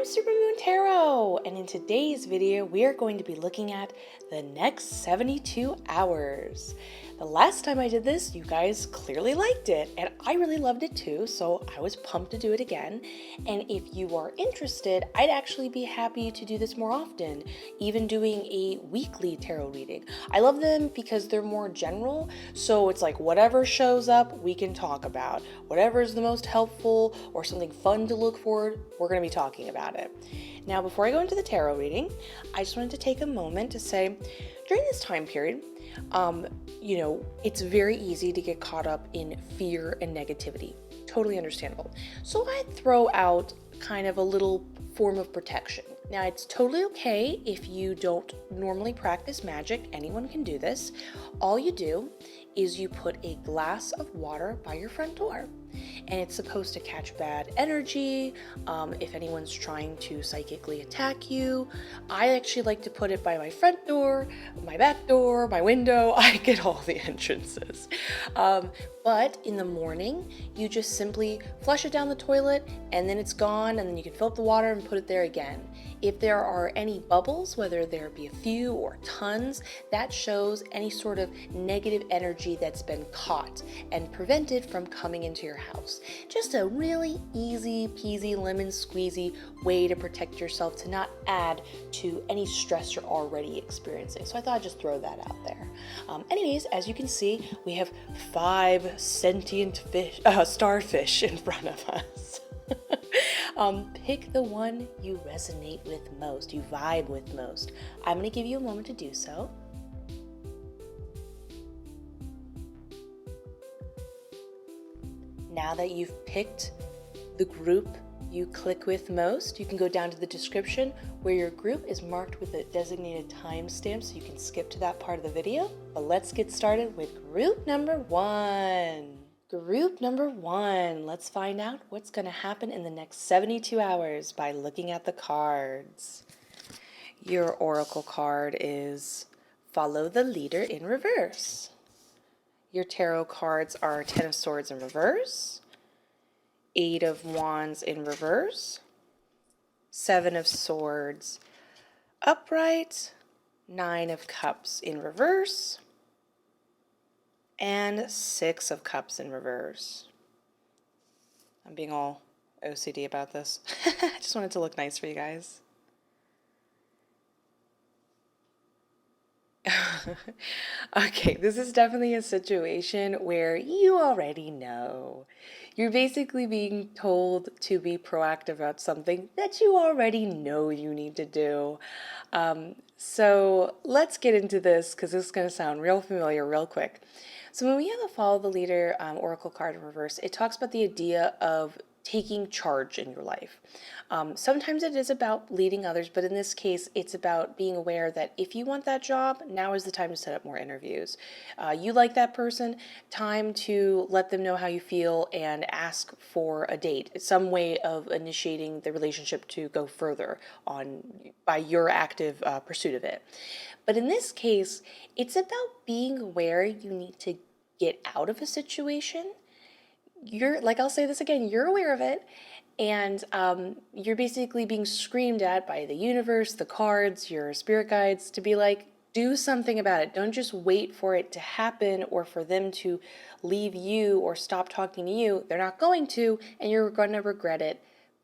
I'm Supermoon Tarot, and in today's video, we are going to be looking at the next 72 hours. The last time I did this, you guys clearly liked it, and I really loved it too, so I was pumped to do it again. And if you are interested, I'd actually be happy to do this more often, even doing a weekly tarot reading. I love them because they're more general, so it's like whatever shows up, we can talk about. Whatever is the most helpful or something fun to look for, we're going to be talking about it. Now, before I go into the tarot reading, I just wanted to take a moment to say, during this time period, it's very easy to get caught up in fear and negativity. Totally understandable. So I throw out kind of a little form of protection. Now, it's totally okay if you don't normally practice magic. Anyone can do this. All you do is you put a glass of water by your front door, and it's supposed to catch bad energy. If anyone's trying to psychically attack you, I actually like to put it by my front door, my back door, my window. I get all the entrances. But in the morning, you just simply flush it down the toilet, and then it's gone, and then you can fill up the water and put it there again. If there are any bubbles, whether there be a few or tons, that shows any sort of negative energy that's been caught and prevented from coming into your house. Just a really easy peasy lemon squeezy way to protect yourself, to not add to any stress you're already experiencing. So I thought I'd just throw that out there. Anyways, as you can see, we have 5 sentient starfish in front of us. Pick the one you resonate with most, you vibe with most. I'm going to give you a moment to do so. Now that you've picked the group you click with most, you can go down to the description where your group is marked with a designated timestamp so you can skip to that part of the video. But let's get started with group number 1. Group number 1, let's find out what's going to happen in the next 72 hours by looking at the cards. Your oracle card is Follow the Leader in reverse. Your tarot cards are 10 of Swords in reverse, 8 of Wands in reverse, 7 of Swords upright, 9 of Cups in reverse, and 6 of Cups in reverse. I'm being all OCD about this. I just want it to look nice for you guys. Okay, this is definitely a situation where you already know. You're basically being told to be proactive about something that you already know you need to do. So let's get into this because this is going to sound real familiar real quick. So when we have a Follow the Leader oracle card in reverse, it talks about the idea of taking charge in your life. Sometimes it is about leading others, but in this case, it's about being aware that if you want that job, now is the time to set up more interviews. You like that person, time to let them know how you feel and ask for a date. It's some way of initiating the relationship to go further on by your active pursuit of it. But in this case, it's about being aware you need to get out of a situation. I'll say this again, you're aware of it, and you're basically being screamed at by the universe, the cards, your spirit guides to be like, do something about it. Don't just wait for it to happen or for them to leave you or stop talking to you. They're not going to, and you're going to regret it.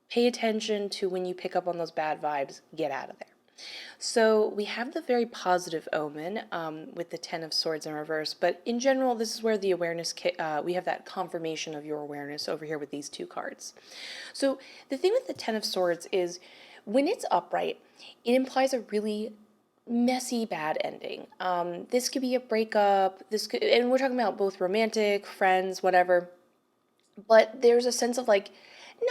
Pay attention to when you pick up on those bad vibes. Get out of there. So we have the very positive omen with the 10 of Swords in reverse, but in general, this is where the awareness, we have that confirmation of your awareness over here with these 2 cards. So the thing with the 10 of Swords is when it's upright, it implies a really messy, bad ending. This could be a breakup, and we're talking about both romantic, friends, whatever, but there's a sense of like,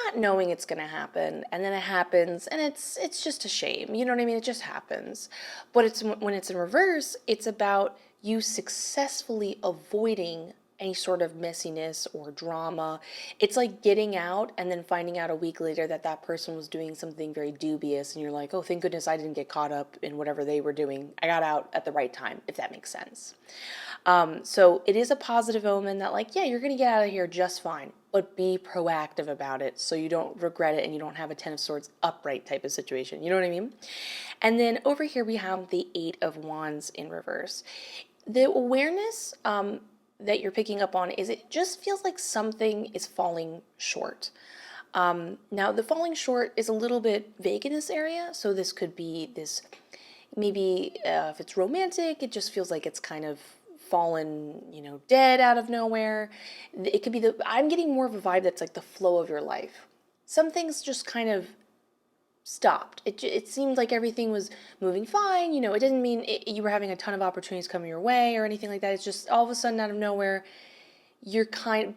not knowing it's going to happen, and then it happens, and it's just a shame. You know what I mean? It just happens. But when it's in reverse, it's about you successfully avoiding any sort of messiness or drama. It's like getting out and then finding out a week later that that person was doing something very dubious, and you're like, oh, thank goodness I didn't get caught up in whatever they were doing. I got out at the right time, if that makes sense. So it is a positive omen that, like, yeah, you're going to get out of here just fine. but be proactive about it so you don't regret it and you don't have a Ten of Swords upright type of situation. You know what I mean? And then over here we have the Eight of Wands in reverse. The awareness that you're picking up on is it just feels like something is falling short. Now, the falling short is a little bit vague in this area, so this could be this, maybe if it's romantic, it just feels like it's kind of fallen, dead out of nowhere. It could be I'm getting more of a vibe that's like the flow of your life. Some things just kind of stopped. It seemed like everything was moving fine. It didn't mean you were having a ton of opportunities coming your way or anything like that. It's just all of a sudden out of nowhere, you're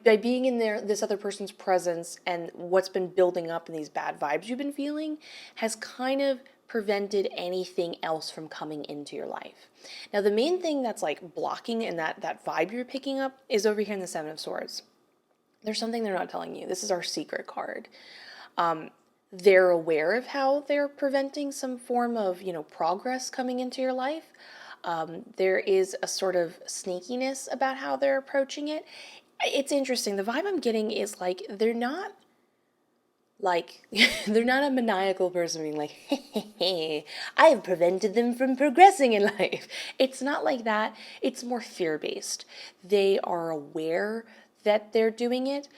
by being in this other person's presence and what's been building up in these bad vibes you've been feeling has kind of prevented anything else from coming into your life. Now, the main thing that's like blocking and that vibe you're picking up is over here in the Seven of Swords. There's something they're not telling you. This is our secret card. They're aware of how they're preventing some form of, progress coming into your life. There is a sort of sneakiness about how they're approaching it. It's interesting. The vibe I'm getting is like they're not they're not a maniacal person being like, hey, I have prevented them from progressing in life. It's not like that. It's more fear-based. They are aware that they're doing it.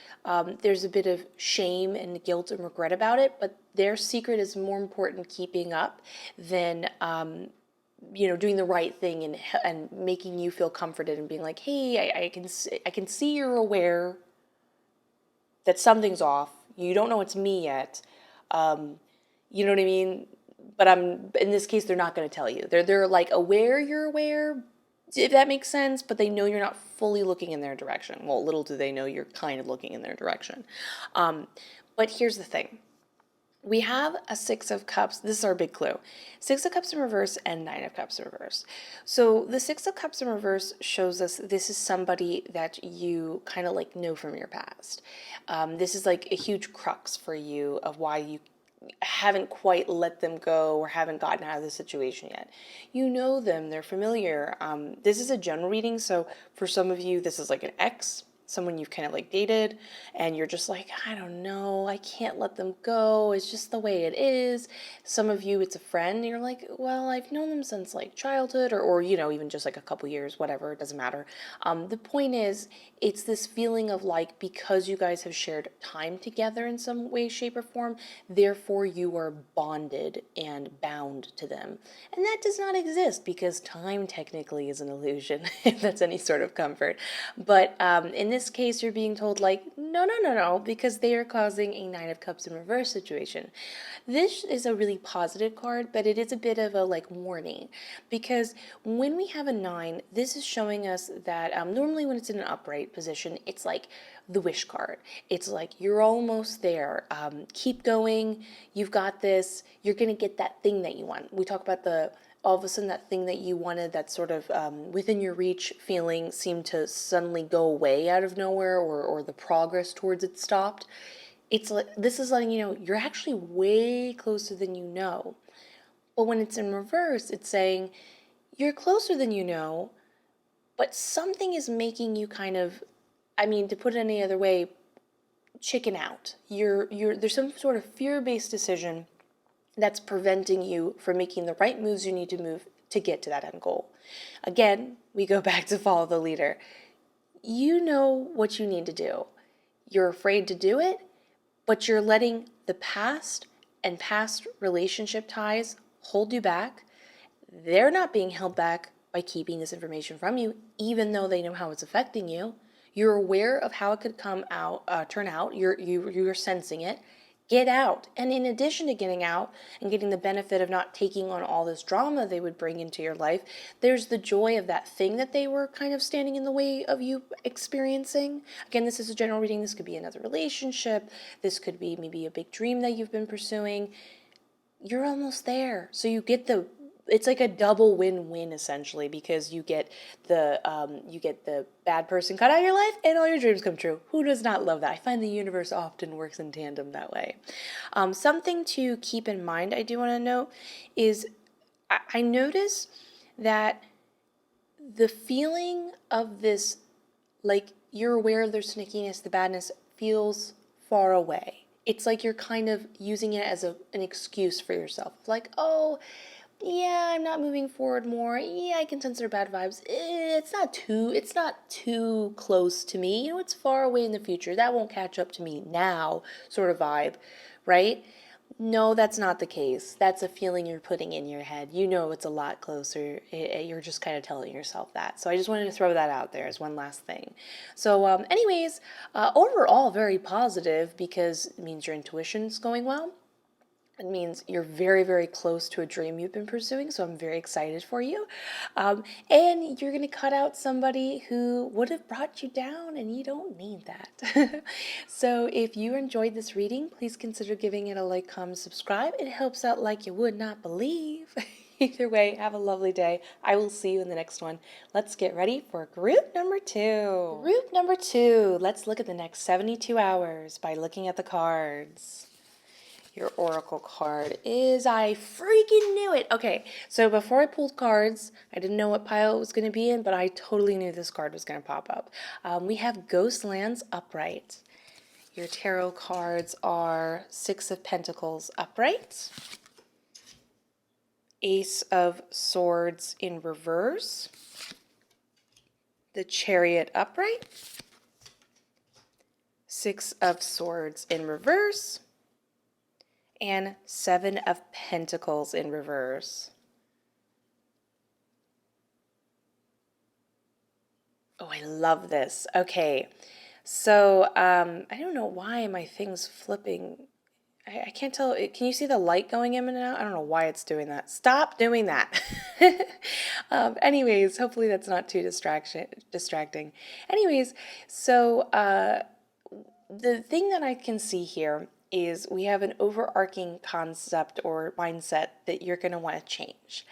There's a bit of shame and guilt and regret about it, but their secret is more important keeping up than doing the right thing and making you feel comforted and being like, hey, I can see you're aware that something's off. You don't know it's me yet. You know what I mean? But in this case, they're not going to tell you. They're like aware you're aware, if that makes sense, but they know you're not fully looking in their direction. Well, little do they know you're kind of looking in their direction. But here's the thing. We have a Six of Cups. This is our big clue. Six of Cups in reverse and Nine of Cups in reverse. So the Six of Cups in reverse shows us this is somebody that you kind of like know from your past. This is like a huge crux for you of why you haven't quite let them go or haven't gotten out of the situation yet. You know them, they're familiar. This is a general reading, so for some of you, this is like an ex, someone you've kind of like dated, and you're just like, I don't know, I can't let them go, it's just the way it is. Some of you, it's a friend, and you're like, well, I've known them since like childhood, or even just like a couple years, whatever, it doesn't matter. The point is, it's this feeling of like, because you guys have shared time together in some way, shape, or form, therefore you are bonded and bound to them. And that does not exist because time technically is an illusion, if that's any sort of comfort. But in this case, you're being told like, no, because they are causing a Nine of Cups in reverse situation. This is a really positive card, but it is a bit of a like warning, because when we have a 9, this is showing us that normally when it's in an upright position, it's like the wish card. It's like, you're almost there. Keep going. You've got this. You're going to get that thing that you want. We talk about all of a sudden that thing that you wanted, that sort of within your reach feeling seemed to suddenly go away out of nowhere, or the progress towards it stopped. It's like, this is letting you know you're actually way closer than you know. But when it's in reverse, it's saying you're closer than you know, but something is making you kind of, to put it any other way, chicken out. There's some sort of fear-based decision that's preventing you from making the right moves you need to move to get to that end goal. Again, we go back to follow the leader. You know what you need to do. You're afraid to do it, but you're letting the past and past relationship ties hold you back. They're not being held back by keeping this information from you, even though they know how it's affecting you. You're aware of how it could turn out. You're sensing it. Get out. And in addition to getting out and getting the benefit of not taking on all this drama they would bring into your life, there's the joy of that thing that they were kind of standing in the way of you experiencing. Again, this is a general reading. This could be another relationship. This could be maybe a big dream that you've been pursuing. You're almost there. So you get it's like a double win-win essentially, because you get the bad person cut out of your life and all your dreams come true. Who does not love that? I find the universe often works in tandem that way. Something to keep in mind, I do want to note, is I notice that the feeling of this, like, you're aware of their sneakiness, the badness, feels far away. It's like you're kind of using it as an excuse for yourself. Like, oh, yeah, I'm not moving forward more. Yeah, I can sense their bad vibes. It's not too close to me. It's far away in the future. That won't catch up to me now, sort of vibe, right? No, that's not the case. That's a feeling you're putting in your head. It's a lot closer. You're just kind of telling yourself that. So I just wanted to throw that out there as one last thing. So, anyways, overall, very positive because it means your intuition's going well. It means you're very, very close to a dream you've been pursuing, so I'm very excited for you. And you're going to cut out somebody who would have brought you down, and you don't need that. So if you enjoyed this reading, please consider giving it a like, comment, subscribe. It helps out like you would not believe. Either way, have a lovely day. I will see you in the next one. Let's get ready for group number 2. Group number 2. Let's look at the next 72 hours by looking at the cards. Your oracle card is, I freaking knew it. Okay, so before I pulled cards, I didn't know what pile it was going to be in, but I totally knew this card was going to pop up. We have Ghostlands upright. Your tarot cards are Six of Pentacles upright, Ace of Swords in reverse, the Chariot upright, Six of Swords in reverse, and Seven of Pentacles in reverse. Oh, I love this. Okay, so I don't know why my thing's flipping. I can't tell. Can you see the light going in and out? I don't know why it's doing that. Stop doing that. Anyways, hopefully that's not too distracting. Anyways, so the thing that I can see here is we have an overarching concept or mindset that you're going to want to change.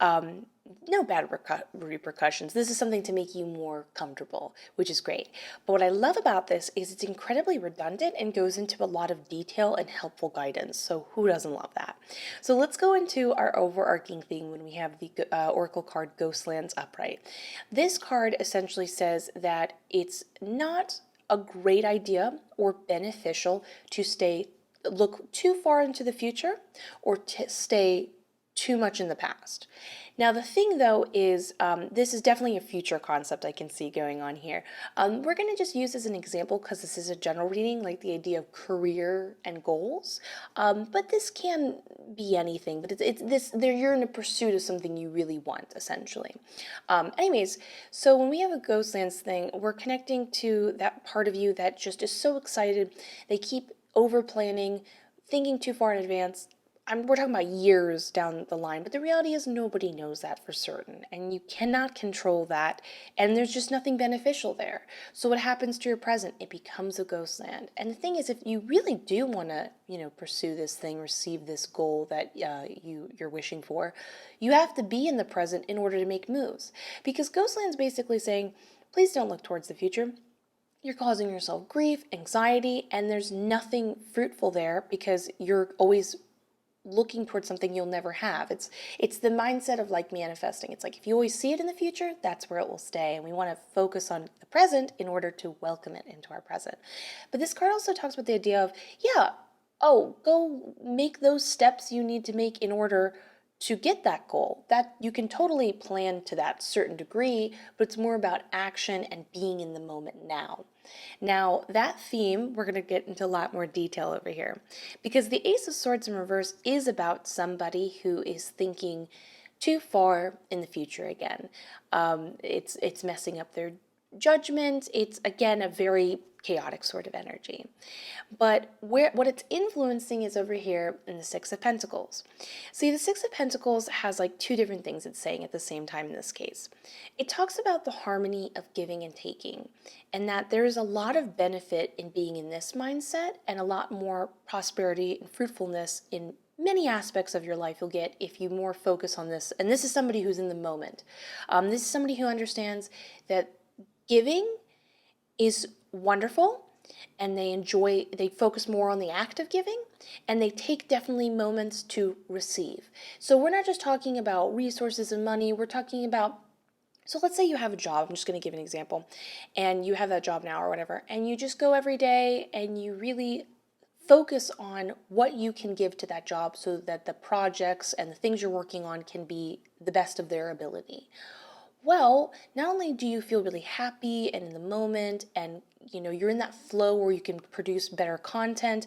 No bad repercussions. This is something to make you more comfortable, which is great. But what I love about this is it's incredibly redundant and goes into a lot of detail and helpful guidance. So who doesn't love that? So let's go into our overarching theme when we have the Oracle card Ghostlands upright. This card essentially says that it's not a great idea or beneficial to look too far into the future or to stay too much in the past. Now the thing though is this is definitely a future concept I can see going on here. We're going to just use as an example because this is a general reading, like the idea of career and goals. But this can be anything, but you're in a pursuit of something you really want, essentially. Anyways, so when we have a Ghostlands thing, we're connecting to that part of you that just is so excited. They keep over planning, thinking too far in advance. We're talking about years down the line, but the reality is nobody knows that for certain, and you cannot control that, and there's just nothing beneficial there. So what happens to your present? It becomes a ghostland. And the thing is, if you really do want to, pursue this thing, receive this goal that you're wishing for, you have to be in the present in order to make moves. Because ghostland's basically saying, please don't look towards the future. You're causing yourself grief, anxiety, and there's nothing fruitful there because you're always looking towards something you'll never have. It's the mindset of like manifesting. It's like if you always see it in the future, that's where it will stay. And we want to focus on the present in order to welcome it into our present. But this card also talks about the idea of, go make those steps you need to make in order to get that goal. That you can totally plan to that certain degree, but it's more about action and being in the moment now. Now, that theme, we're going to get into a lot more detail over here, because the Ace of Swords in reverse is about somebody who is thinking too far in the future again. It's messing up their judgment. It's, again, a very chaotic sort of energy. But what it's influencing is over here in the Six of Pentacles. See, the Six of Pentacles has like two different things it's saying at the same time in this case. It talks about the harmony of giving and taking, and that there is a lot of benefit in being in this mindset and a lot more prosperity and fruitfulness in many aspects of your life you'll get if you more focus on this. And this is somebody who's in the moment. This is somebody who understands that giving is wonderful, and they focus more on the act of giving, and they take definitely moments to receive. So we're not just talking about resources and money, we're talking about So let's say you have a job, I'm just going to give an example, and you have that job now or whatever, and you just go every day and you really focus on what you can give to that job so that the projects and the things you're working on can be the best of their ability. Well, not only do you feel really happy and in the moment and you're in that flow where you can produce better content,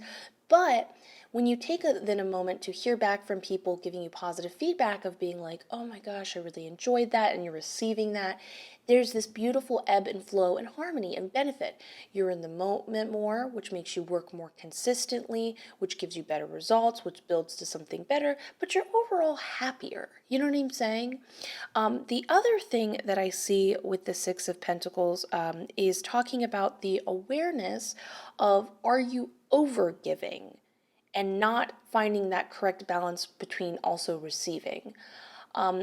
but when you take then a moment to hear back from people giving you positive feedback of being like, oh my gosh, I really enjoyed that, and you're receiving that, there's this beautiful ebb and flow and harmony and benefit. You're in the moment more, which makes you work more consistently, which gives you better results, which builds to something better, but you're overall happier. You know what I'm saying? The other thing that I see with the Six of Pentacles is talking about the awareness of, are you over giving and not finding that correct balance between also receiving.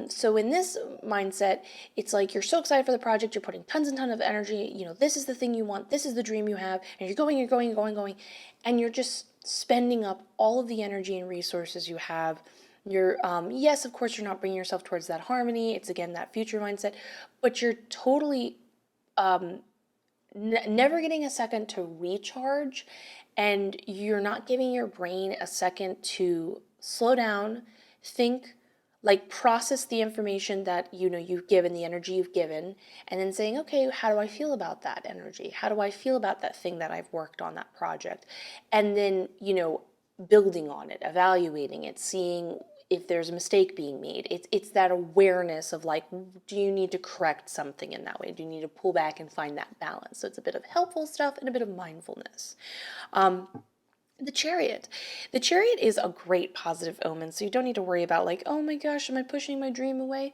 So in this mindset, it's like you're so excited for the project, you're putting tons and tons of energy, this is the thing you want, this is the dream you have, and you're going, and you're just spending up all of the energy and resources you have. You're, yes, of course, you're not bringing yourself towards that harmony. It's again that future mindset, but you're totally never getting a second to recharge, and you're not giving your brain a second to slow down, think, like process the information that you've given, the energy you've given, and then saying, okay, how do I feel about that energy? How do I feel about that thing that I've worked on, that project? And then building on it, evaluating it, seeing if there's a mistake being made. It's that awareness of like, do you need to correct something in that way? Do you need to pull back and find that balance? So it's a bit of helpful stuff and a bit of mindfulness. The Chariot. The Chariot is a great positive omen, so you don't need to worry about like, oh my gosh, am I pushing my dream away?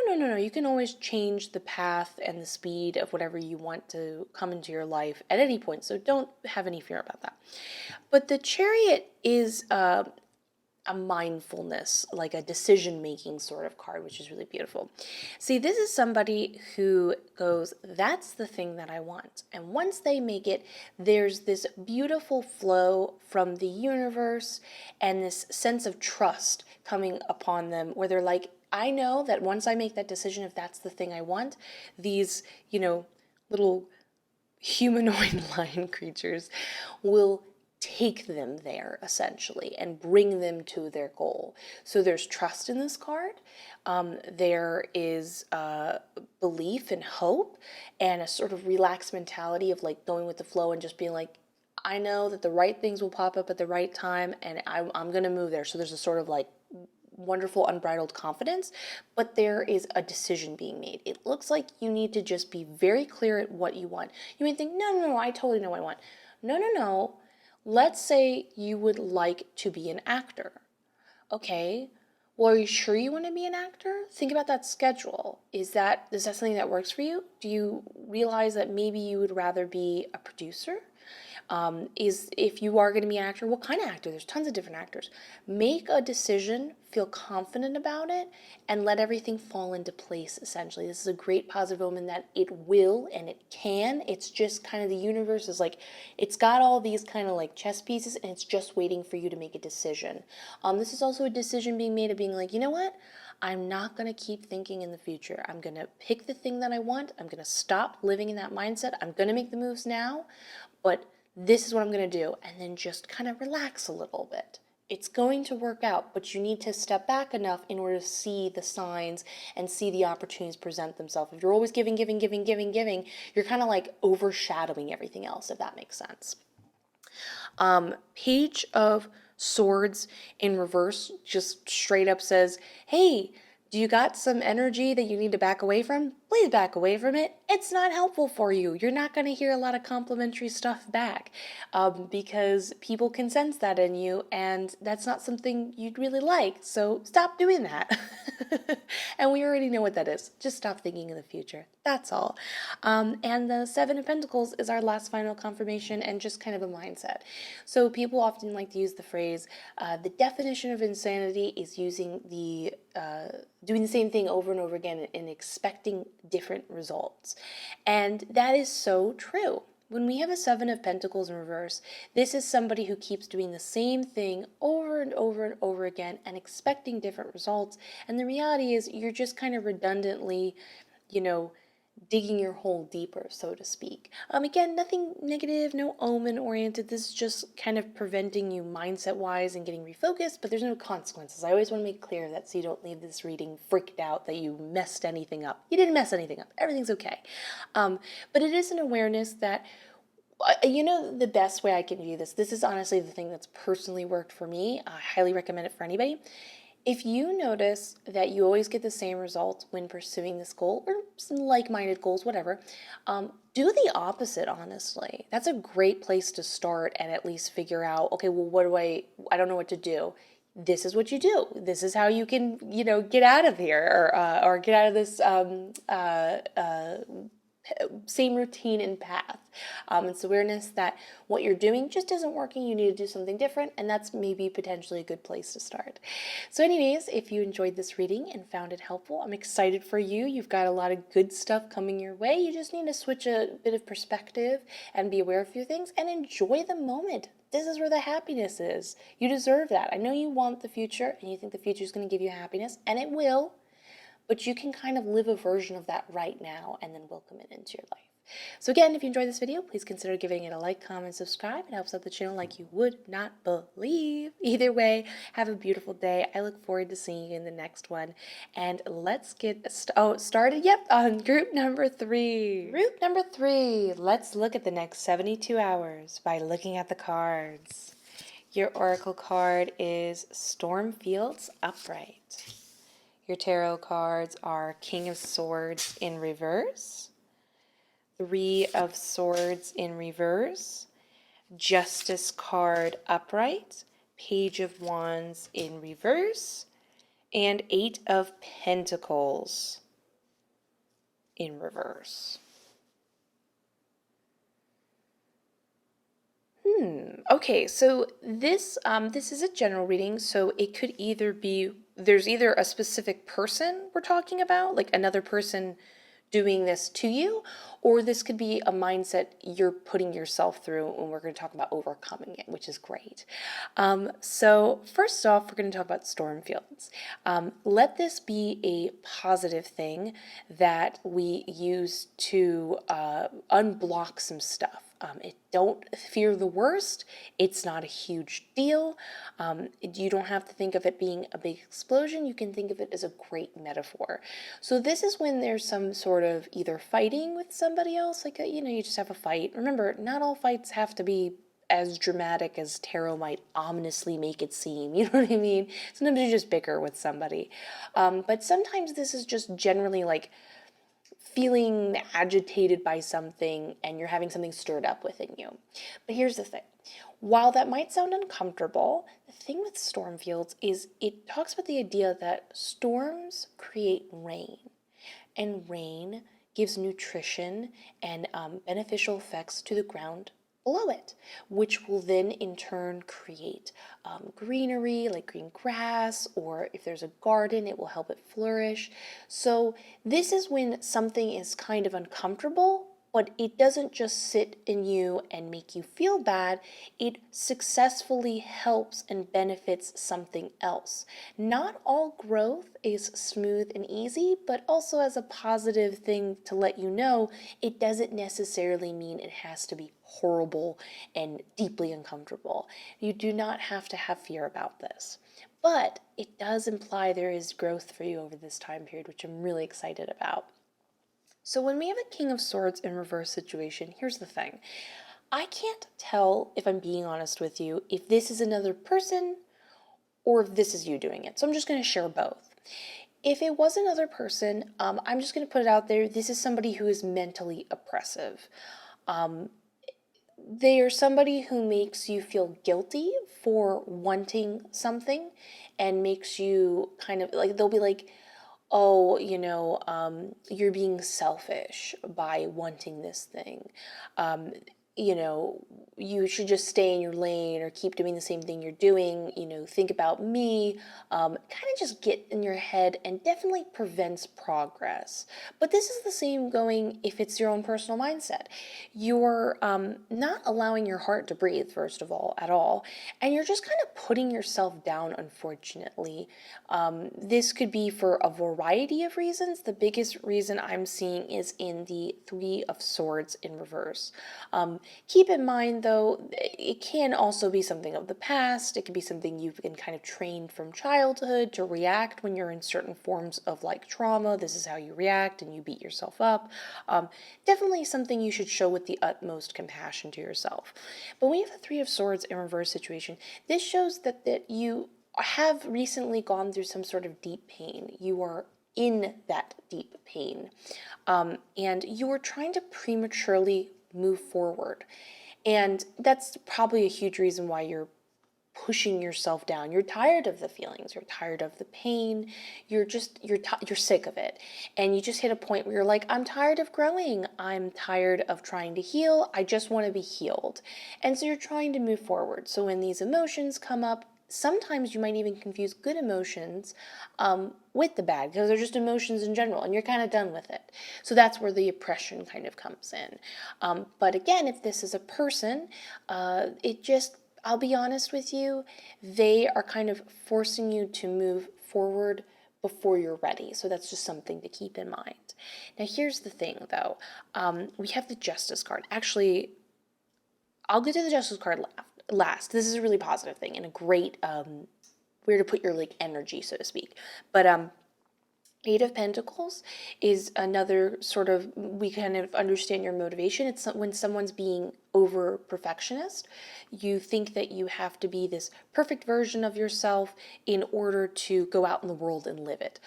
No. You can always change the path and the speed of whatever you want to come into your life at any point, so don't have any fear about that. But the Chariot is a mindfulness, like a decision-making sort of card, which is really beautiful. See, this is somebody who goes, that's the thing that I want. And once they make it, there's this beautiful flow from the universe and this sense of trust coming upon them where they're like, I know that once I make that decision, if that's the thing I want, these, little humanoid lion creatures will take them there essentially and bring them to their goal. So there's trust in this card. There is belief and hope and a sort of relaxed mentality of like going with the flow and just being like, I know that the right things will pop up at the right time and I'm going to move there. So there's a sort of like wonderful unbridled confidence, but there is a decision being made. It looks like you need to just be very clear at what you want. You may think, no, I totally know what I want. No. Let's say you would like to be an actor. Okay, well, are you sure you want to be an actor? Think about that schedule. Is that something that works for you? Do you realize that maybe you would rather be a producer? If you are going to be an actor, what kind of actor? There's tons of different actors. Make a decision, feel confident about it, and let everything fall into place, essentially. This is a great positive omen that it will and it can. It's just kind of the universe is like, it's got all these kind of like chess pieces and it's just waiting for you to make a decision. This is also a decision being made of being like, you know what? I'm not going to keep thinking in the future. I'm going to pick the thing that I want. I'm going to stop living in that mindset. I'm going to make the moves now, but this is what I'm going to do, and then just kind of relax a little bit. It's going to work out, but you need to step back enough in order to see the signs and see the opportunities present themselves. If you're always giving, you're kind of like overshadowing everything else, if that makes sense. Page of Swords in reverse just straight up says, hey, do you got some energy that you need to back away from? Please back away from it. It's not helpful for you. You're not going to hear a lot of complimentary stuff back because people can sense that in you, and that's not something you'd really like. So stop doing that. And we already know what that is. Just stop thinking in the future. That's all. And the Seven of Pentacles is our last final confirmation and just kind of a mindset. So people often like to use the phrase, the definition of insanity is using the doing the same thing over and over again and expecting different results. And that is so true. When we have a Seven of Pentacles in reverse, this is somebody who keeps doing the same thing over and over and over again and expecting different results. And the reality is you're just kind of redundantly, digging your hole deeper, so to speak. Again, nothing negative, no omen oriented. This is just kind of preventing you mindset wise and getting refocused, but there's no consequences. I always want to make clear that so you don't leave this reading freaked out that you messed anything up. You didn't mess anything up. Everything's okay. But it is an awareness that the best way I can view this is honestly the thing that's personally worked for me. I highly recommend it for anybody. If you notice that you always get the same result when pursuing this goal, or some like-minded goals, whatever, do the opposite, honestly. That's a great place to start and at least figure out, okay, well, I don't know what to do. This is what you do. This is how you can, get out of here or get out of this same routine and path. It's awareness that what you're doing just isn't working. You need to do something different, and that's maybe potentially a good place to start. So anyways, if you enjoyed this reading and found it helpful, I'm excited for you. You've got a lot of good stuff coming your way. You just need to switch a bit of perspective and be aware of a few things and enjoy the moment. This is where the happiness is. You deserve that. I know you want the future and you think the future is going to give you happiness, and it will. But you can kind of live a version of that right now and then welcome it into your life. So again, if you enjoyed this video, please consider giving it a like, comment, subscribe. It helps out the channel like you would not believe. Either way, have a beautiful day. I look forward to seeing you in the next one. And let's get started, on group number 3. Group number 3, let's look at the next 72 hours by looking at the cards. Your oracle card is Stormfield's Upright. Your tarot cards are King of Swords in reverse, 3 of Swords in reverse, Justice card upright, Page of Wands in reverse, and 8 of Pentacles in reverse. Okay, so this is a general reading, so it could either be, there's either a specific person we're talking about, like another person doing this to you, or this could be a mindset you're putting yourself through, and we're going to talk about overcoming it, which is great. So first off, we're going to talk about Stormfields. Let this be a positive thing that we use to unblock some stuff. Don't fear the worst. It's not a huge deal. You don't have to think of it being a big explosion. You can think of it as a great metaphor. So this is when there's some sort of either fighting with somebody else, like, you just have a fight. Remember, not all fights have to be as dramatic as tarot might ominously make it seem. You know what I mean? Sometimes you just bicker with somebody. But sometimes this is just generally like feeling agitated by something and you're having something stirred up within you. But here's the thing. While that might sound uncomfortable, the thing with Stormfields is it talks about the idea that storms create rain, and rain gives nutrition and beneficial effects to the ground below it, which will then in turn create greenery, like green grass, or if there's a garden, it will help it flourish. So this is when something is kind of uncomfortable, but it doesn't just sit in you and make you feel bad. It successfully helps and benefits something else. Not all growth is smooth and easy, but also as a positive thing to let you know, it doesn't necessarily mean it has to be horrible and deeply uncomfortable. You do not have to have fear about this. But it does imply there is growth for you over this time period, which I'm really excited about. So when we have a King of Swords in reverse situation, here's the thing. I can't tell, if I'm being honest with you, if this is another person or if this is you doing it. So I'm just going to share both. If it was another person, I'm just going to put it out there. This is somebody who is mentally oppressive. They are somebody who makes you feel guilty for wanting something and makes you kind of like, they'll be like, oh, you're being selfish by wanting this thing. you should just stay in your lane or keep doing the same thing you're doing, think about me, kind of just get in your head and definitely prevents progress. But this is the same going if it's your own personal mindset. You're not allowing your heart to breathe, first of all, at all, and you're just kind of putting yourself down, unfortunately. This could be for a variety of reasons. The biggest reason I'm seeing is in the Three of Swords in reverse. Keep in mind, though, it can also be something of the past. It could be something you've been kind of trained from childhood to react when you're in certain forms of like trauma. This is how you react and you beat yourself up. Definitely something you should show with the utmost compassion to yourself. But when you have a Three of Swords in reverse situation, this shows that you have recently gone through some sort of deep pain. You are in that deep pain. And you are trying to prematurely move forward. And that's probably a huge reason why you're pushing yourself down. You're tired of the feelings, you're tired of the pain, you're sick of it. And you just hit a point where you're like, I'm tired of growing. I'm tired of trying to heal. I just want to be healed. And so you're trying to move forward. So when these emotions come up, sometimes you might even confuse good emotions with the bad, because they're just emotions in general, and you're kind of done with it. So that's where the oppression kind of comes in. But again, if this is a person, I'll be honest with you, they are kind of forcing you to move forward before you're ready. So that's just something to keep in mind. Now, here's the thing, though. We have the Justice card. Actually, I'll get to the Justice card last. This is a really positive thing and a great where to put your like energy, so to speak. But Eight of Pentacles is another sort of, we kind of understand your motivation. It's when someone's being over perfectionist. You think that you have to be this perfect version of yourself in order to go out in the world and live it.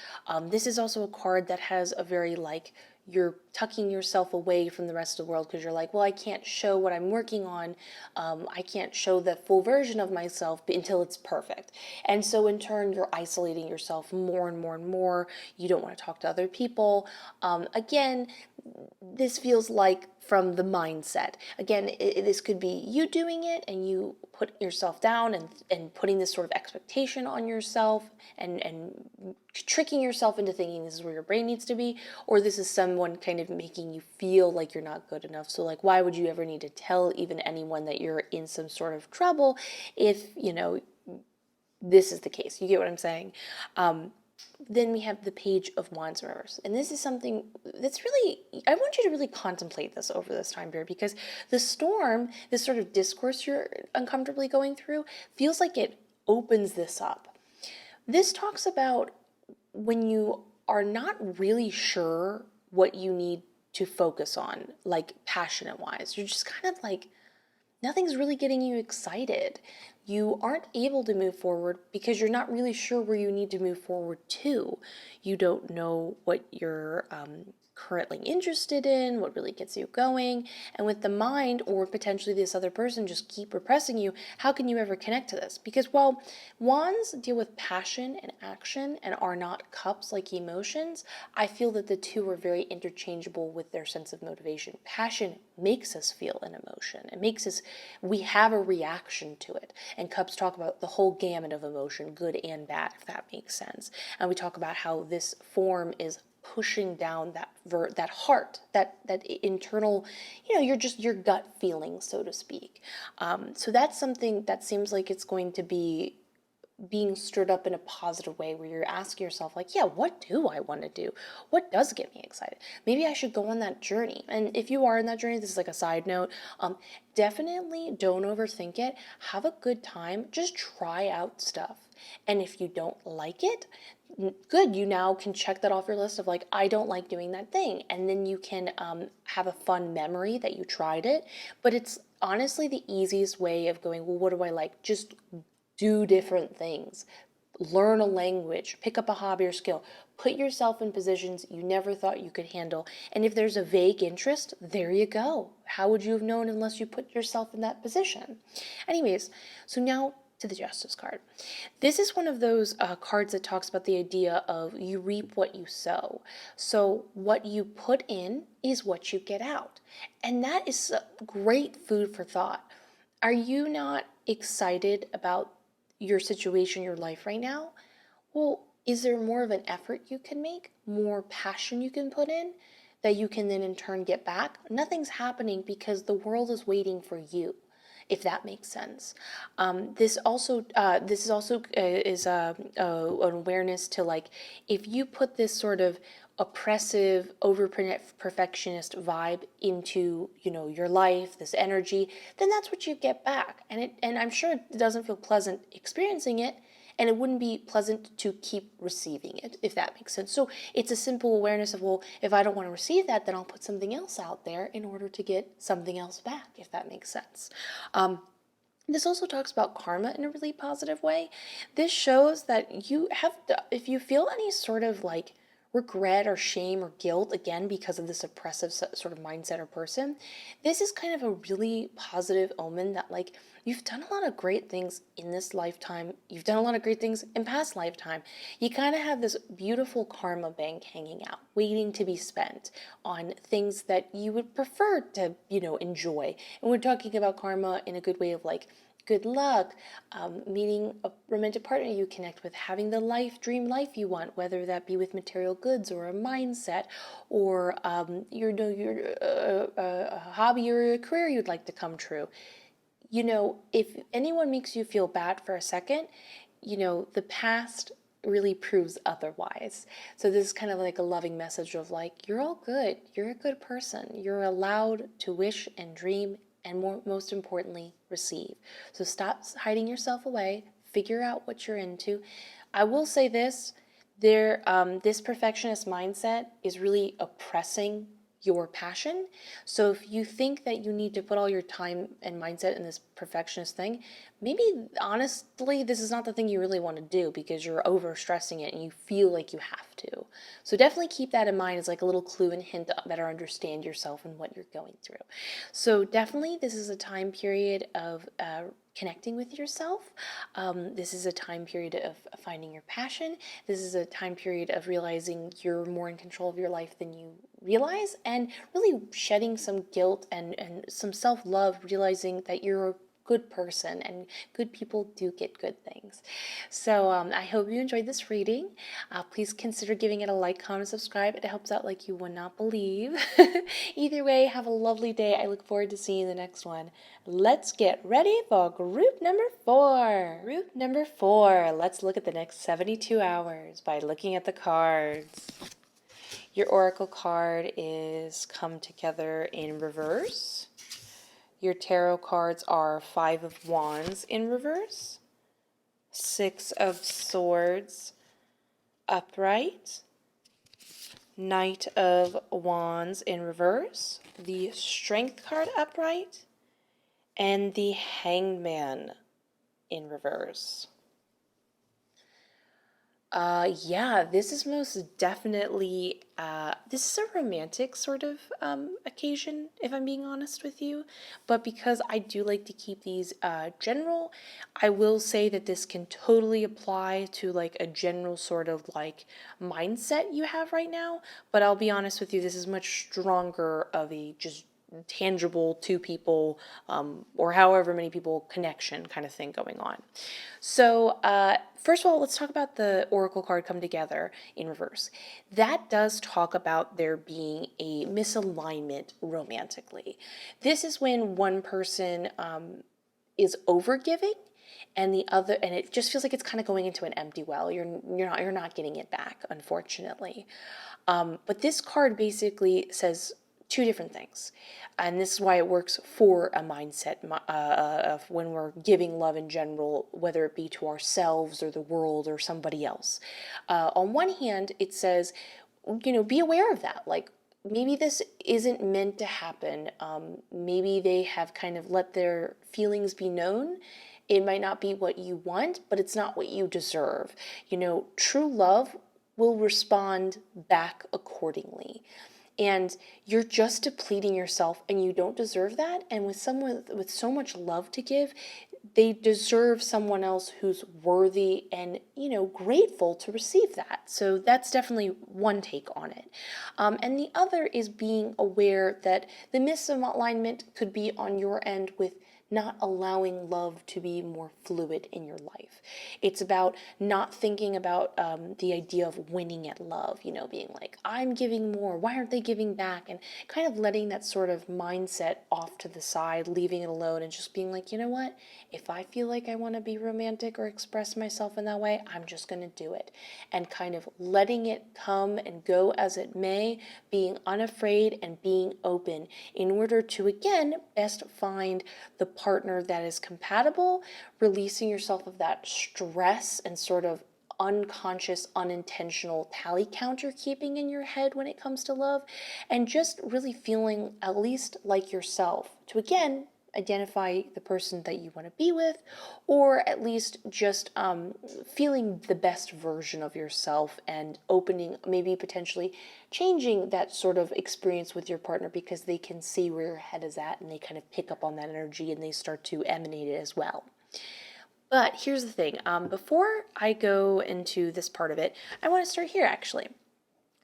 This is also a card that has a very like, you're tucking yourself away from the rest of the world because you're like, well, I can't show what I'm working on. I can't show the full version of myself until it's perfect. And so in turn, you're isolating yourself more and more and more. You don't want to talk to other people. Again, this feels like from the mindset. Again, this could be you doing it and you put yourself down and putting this sort of expectation on yourself and tricking yourself into thinking this is where your brain needs to be, or this is someone kind of making you feel like you're not good enough. So like, why would you ever need to tell even anyone that you're in some sort of trouble if, this is the case? You get what I'm saying? Then we have the Page of Wands in reverse. And this is something that's really, I want you to really contemplate this over this time period, because the storm, this sort of discourse you're uncomfortably going through, feels like it opens this up. This talks about when you are not really sure what you need to focus on, like passionate-wise. You're just kind of like, nothing's really getting you excited. You aren't able to move forward because you're not really sure where you need to move forward to. You don't know what you're currently interested in, what really gets you going. And with the mind, or potentially this other person, just keep repressing you, how can you ever connect to this? Because, well, wands deal with passion and action and are not cups like emotions. I feel that the two are very interchangeable with their sense of motivation. Passion makes us feel an emotion. It makes us, we have a reaction to it. And cups talk about the whole gamut of emotion, good and bad, if that makes sense. And we talk about how this form is pushing down that heart, that internal, your gut feeling, so to speak. So that's something that seems like it's going to be being stirred up in a positive way, where you're asking yourself like, yeah, what do I want to do? What does get me excited? Maybe I should go on that journey. And if you are in that journey, this is like a side note, definitely don't overthink it. Have a good time. Just try out stuff. And if you don't like it, good, you now can check that off your list of like, I don't like doing that thing. And then you can have a fun memory that you tried it. But it's honestly the easiest way of going, well, what do I like? Just do different things. Learn a language, pick up a hobby or skill, put yourself in positions you never thought you could handle. And if there's a vague interest, there you go. How would you have known unless you put yourself in that position? Anyways, so now to the Justice card. This is one of those cards that talks about the idea of you reap what you sow. So what you put in is what you get out. And that is great food for thought. Are you not excited about your situation, your life right now? Well, is there more of an effort you can make, more passion you can put in that you can then in turn get back? Nothing's happening because the world is waiting for you, if that makes sense. This is also an awareness to, like, if you put this sort of oppressive, over perfectionist vibe into, your life, this energy, then that's what you get back. And I'm sure it doesn't feel pleasant experiencing it, and it wouldn't be pleasant to keep receiving it, if that makes sense. So it's a simple awareness of, well, if I don't want to receive that, then I'll put something else out there in order to get something else back, if that makes sense. This also talks about karma in a really positive way. This shows that if you feel any sort of like regret or shame or guilt, again, because of this oppressive sort of mindset or person, this is kind of a really positive omen that, like, you've done a lot of great things in this lifetime. You've done a lot of great things in past lifetime. You kind of have this beautiful karma bank hanging out, waiting to be spent on things that you would prefer to, enjoy. And we're talking about karma in a good way of, like, good luck, meeting a romantic partner you connect with, having the dream life you want, whether that be with material goods or a mindset, or your a hobby or a career you'd like to come true. If anyone makes you feel bad for a second, the past really proves otherwise. So this is kind of like a loving message of, like, you're all good. You're a good person. You're allowed to wish and dream, and most importantly, receive. So stop hiding yourself away. Figure out what you're into. I will say this: this perfectionist mindset is really oppressing your passion. So if you think that you need to put all your time and mindset in this perfectionist thing, maybe honestly this is not the thing you really want to do, because you're over stressing it and you feel like you have to. So definitely keep that in mind as like a little clue and hint to better understand yourself and what you're going through. So definitely this is a time period of connecting with yourself. This is a time period of finding your passion. This is a time period of realizing you're more in control of your life than you realize, and really shedding some guilt and some self-love, realizing that you're a good person and good people do get good things. So I hope you enjoyed this reading. Please consider giving it a like, comment, subscribe. It helps out like you would not believe. Either way, have a lovely day. I look forward to seeing you in the next one. Let's get ready for group number 4. Group number 4. Let's look at the next 72 hours by looking at the cards. Your oracle card is Come Together in reverse. Your tarot cards are 5 of Wands in reverse, 6 of Swords upright, Knight of Wands in reverse, the Strength card upright, and the Hangman in reverse. Yeah, this is most definitely, this is a romantic sort of occasion, if I'm being honest with you. But because I do like to keep these general, I will say that this can totally apply to like a general sort of like mindset you have right now. But I'll be honest with you, this is much stronger of a just tangible two people or however many people connection kind of thing going on. So first of all, let's talk about the oracle card Come Together in reverse. That does talk about there being a misalignment romantically. This is when one person is overgiving and the other, and it just feels like it's kind of going into an empty well. You're not getting it back, unfortunately. But this card basically says two different things. And this is why it works for a mindset of when we're giving love in general, whether it be to ourselves or the world or somebody else. On one hand, it says, be aware of that. Like, maybe this isn't meant to happen. Maybe they have kind of let their feelings be known. It might not be what you want, but it's not what you deserve. True love will respond back accordingly. And you're just depleting yourself and you don't deserve that. And with someone with so much love to give, they deserve someone else who's worthy and, grateful to receive that. So that's definitely one take on it. And the other is being aware that the misalignment could be on your end with not allowing love to be more fluid in your life. It's about not thinking about the idea of winning at love, being like, I'm giving more, why aren't they giving back? And kind of letting that sort of mindset off to the side, leaving it alone, and just being like, you know what? If I feel like I want to be romantic or express myself in that way, I'm just going to do it. And kind of letting it come and go as it may, being unafraid and being open in order to, again, best find the partner that is compatible, releasing yourself of that stress and sort of unconscious, unintentional tally count you're keeping in your head when it comes to love, and just really feeling at least like yourself to, again, identify the person that you want to be with, or at least just feeling the best version of yourself and opening, maybe potentially changing that sort of experience with your partner because they can see where your head is at and they kind of pick up on that energy and they start to emanate it as well. But here's the thing, before I go into this part of it, I want to start here actually.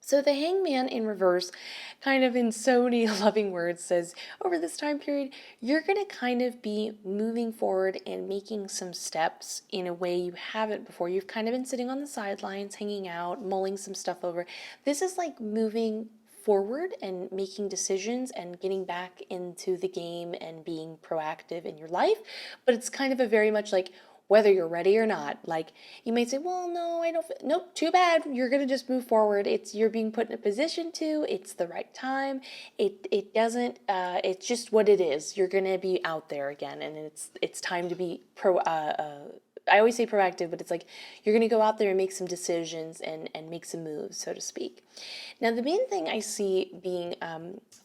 So the hangman in reverse, kind of in so many loving words, says over this time period, you're going to kind of be moving forward and making some steps in a way you haven't before. You've kind of been sitting on the sidelines, hanging out, mulling some stuff over. This is like moving forward and making decisions and getting back into the game and being proactive in your life. But it's kind of a very much like, whether you're ready or not. Like, you may say, well, no, I don't, nope, too bad. You're going to just move forward. You're being put in a position to, it's the right time. It doesn't, it's just what it is. You're going to be out there again. And it's time to be I always say proactive, but it's like you're going to go out there and make some decisions and make some moves, so to speak. Now, the main thing I see being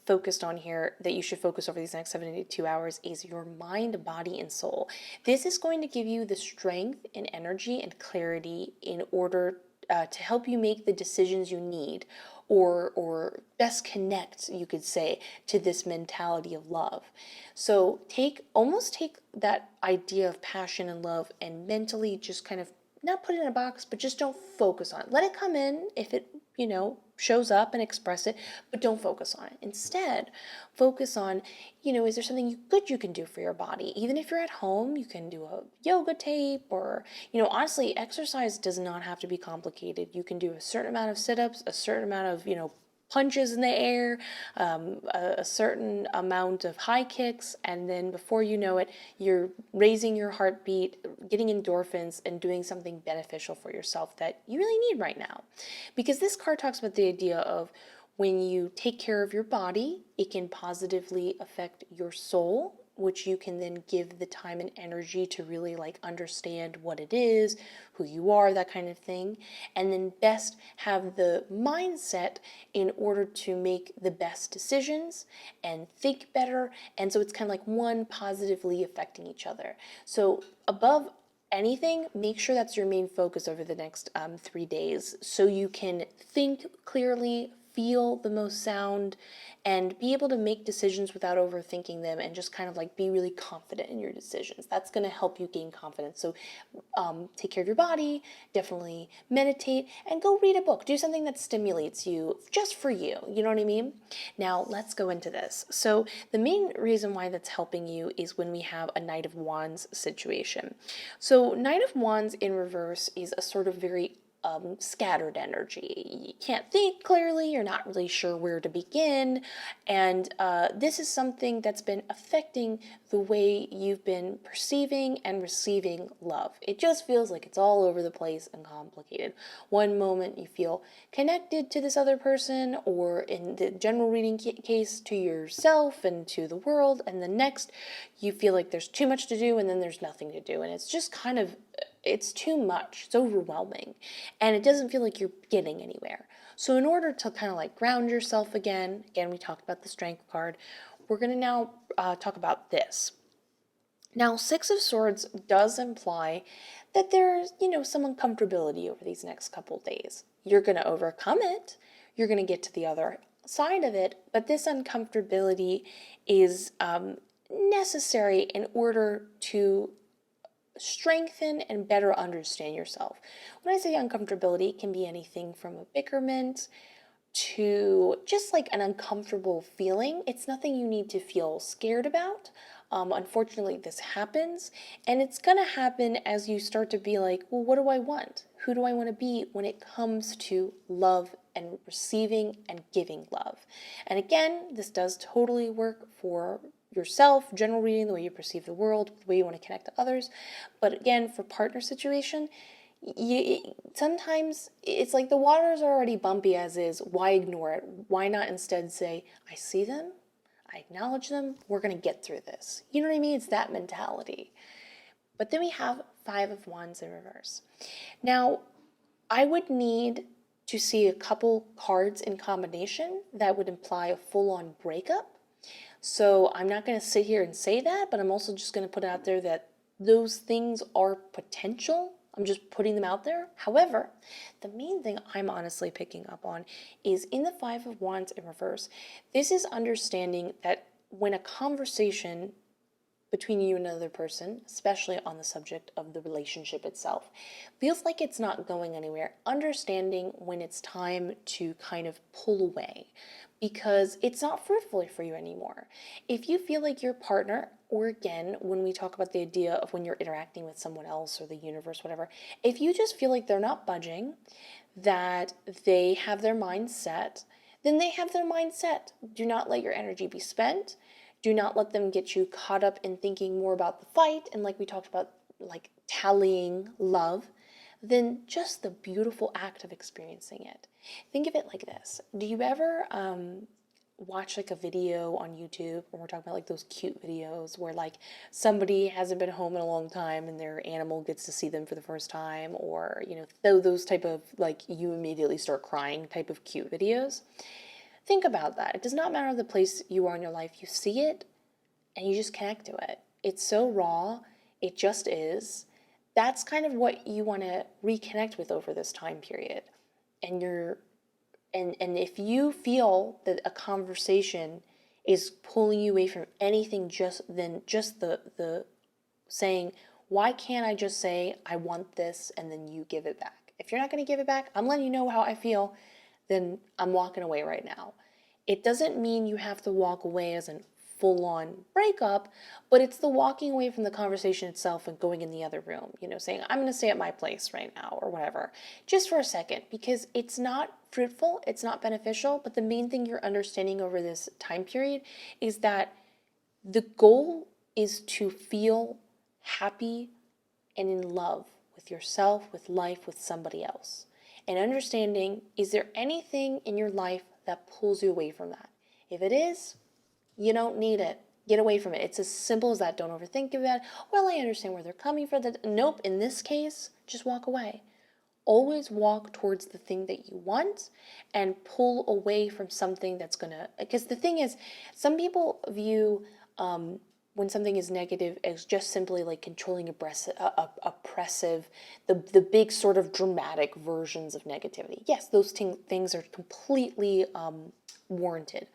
focused on here that you should focus over these next 72 hours is your mind, body, and soul. This is going to give you the strength and energy and clarity in order to help you make the decisions you need, or best connect, you could say, to this mentality of love. So almost take that idea of passion and love and mentally just kind of not put it in a box, but just don't focus on it. Let it come in if it, shows up, and express it, but don't focus on it. Instead, focus on, is there something good you can do for your body? Even if you're at home, you can do a yoga tape, or, honestly, exercise does not have to be complicated. You can do a certain amount of sit-ups, a certain amount of, punches in the air, a certain amount of high kicks, and then before you know it, you're raising your heartbeat, getting endorphins, and doing something beneficial for yourself that you really need right now. Because this card talks about the idea of when you take care of your body, it can positively affect your soul, which you can then give the time and energy to really understand what it is, who you are, that kind of thing, and then best have the mindset in order to make the best decisions and think better. And so it's kind of like one positively affecting each other. So above anything, make sure that's your main focus over the next 3 days, so you can think clearly, feel the most sound, and be able to make decisions without overthinking them, and just kind of be really confident in your decisions. That's going to help you gain confidence. So take care of your body, definitely meditate, and go read a book. Do something that stimulates you just for you. You know what I mean? Now let's go into this. So the main reason why that's helping you is when we have a Knight of Wands situation. So Knight of Wands in reverse is a sort of very scattered energy. You can't think clearly, you're not really sure where to begin, and this is something that's been affecting the way you've been perceiving and receiving love. It just feels like it's all over the place and complicated. One moment you feel connected to this other person, or in the general reading case, to yourself and to the world, and the next you feel like there's too much to do and then there's nothing to do, and it's just kind of, it's too much, it's overwhelming, and it doesn't feel like you're getting anywhere. So in order to kind of ground yourself again, we talked about the Strength card, we're going to now talk about this. Now, Six of Swords does imply that there's, some uncomfortability over these next couple days. You're going to overcome it, you're going to get to the other side of it, but this uncomfortability is necessary in order to strengthen and better understand yourself. When I say uncomfortability, it can be anything from a bickerment to just like an uncomfortable feeling. It's nothing you need to feel scared about. Unfortunately, this happens, and it's going to happen as you start to be like, well, what do I want? Who do I want to be when it comes to love and receiving and giving love? And again, this does totally work for yourself, general reading, the way you perceive the world, the way you want to connect to others. But again, for partner situation, sometimes it's like the waters are already bumpy as is. Why ignore it? Why not instead say, I see them, I acknowledge them, we're going to get through this. You know what I mean? It's that mentality. But then we have Five of Wands in reverse. Now, I would need to see a couple cards in combination that would imply a full-on breakup. So I'm not going to sit here and say that, but I'm also just going to put out there that those things are potential. I'm just putting them out there. However, the main thing I'm honestly picking up on is in the Five of Wands in reverse, this is understanding that when a conversation between you and another person, especially on the subject of the relationship itself, feels like it's not going anywhere, understanding when it's time to kind of pull away because it's not fruitful for you anymore. If you feel like your partner, or again, when we talk about the idea of when you're interacting with someone else or the universe, whatever, if you just feel like they're not budging, that they have their mind set, then they have their mind set. Do not let your energy be spent. Do not let them get you caught up in thinking more about the fight and like we talked about, like tallying love, than just the beautiful act of experiencing it. Think of it like this. Do you ever watch like a video on YouTube, and we're talking about like those cute videos where like somebody hasn't been home in a long time and their animal gets to see them for the first time, or you know, those type of like you immediately start crying type of cute videos? Think about that. It does not matter the place you are in your life. You see it and you just connect to it. It's so raw. It just is. That's kind of what you want to reconnect with over this time period. And if you feel that a conversation is pulling you away from anything just the saying, why can't I just say I want this and then you give it back? If you're not going to give it back, I'm letting you know how I feel, then I'm walking away right now. It doesn't mean you have to walk away as a full-on breakup, but it's the walking away from the conversation itself and going in the other room, you know, saying, I'm going to stay at my place right now or whatever, just for a second, because it's not fruitful, it's not beneficial, but the main thing you're understanding over this time period is that the goal is to feel happy and in love with yourself, with life, with somebody else. And understanding, is there anything in your life that pulls you away from that? If it is, you don't need it. Get away from it. It's as simple as that. Don't overthink of that. Well, I understand where they're coming from. Nope, in this case, just walk away. Always walk towards the thing that you want and pull away from something that's going to... Because the thing is, some people view when something is negative as just simply like controlling, oppressive, the big sort of dramatic versions of negativity. Yes, those things are completely warranted.